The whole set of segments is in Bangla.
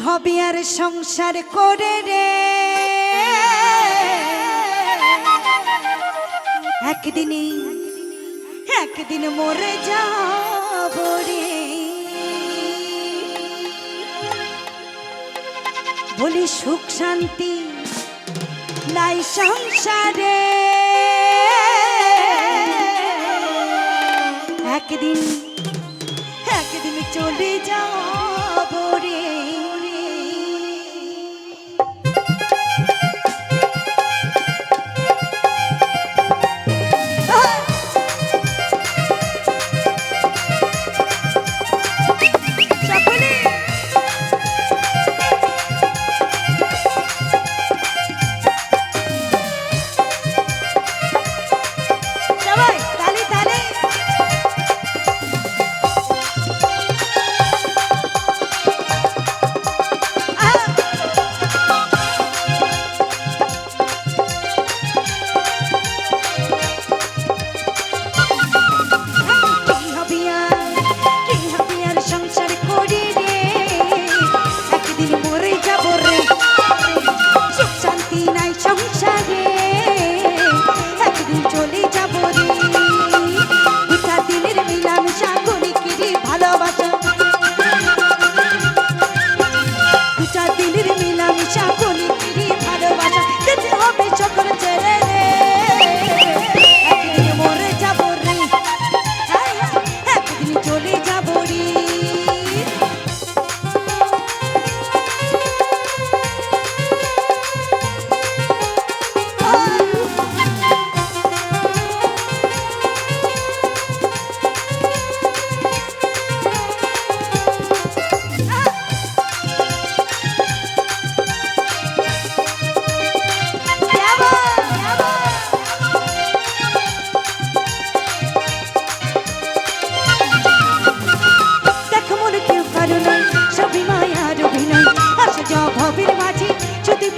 হবে আর সংসার করে রে, একদিন মরে যাব রে। বলি সুখ শান্তি নাই সংসারে, একদিন চলে যাব রে।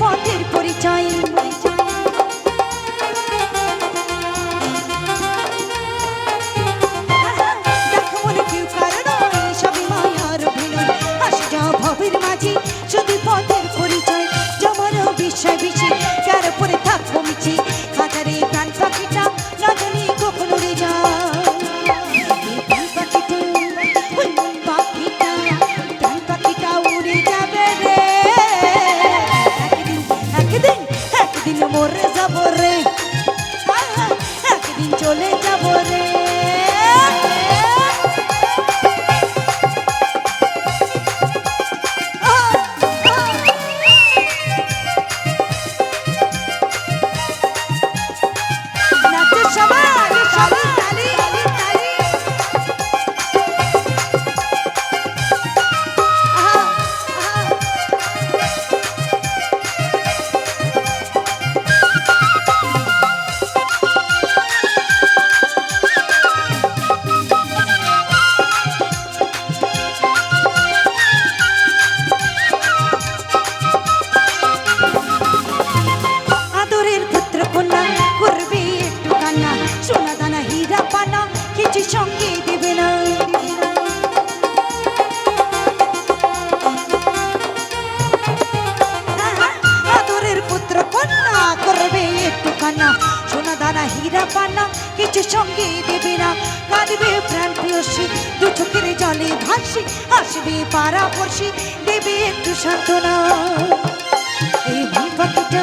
পথের পরিচয় দেখো মনে কেউ কারণ সবই মায়ার অভিনয়, আসে যাও ভবের মাঝে যদি পথের পরিচয়। জমানো বিষয় বেশি কার উপরে থাকবো মিছি, খাতারে প্রাণ পাখিটা না জানি কখন উড়ে যায়। মরে যাব রে, একদিন চলে যাব রে। সঙ্গে দেবে না আদরের পুত্র কন্যা করবে একটু কান্না, সোনা দানা হীরা পান্না কিছু সঙ্গে দেবে না। কাঁদবে প্রাণ প্রিয়সী দু চোখের জলে ভাসি, আসবে পাড়া পড়শি দেবে একটু সান্ত্বনা। এই পাখিটা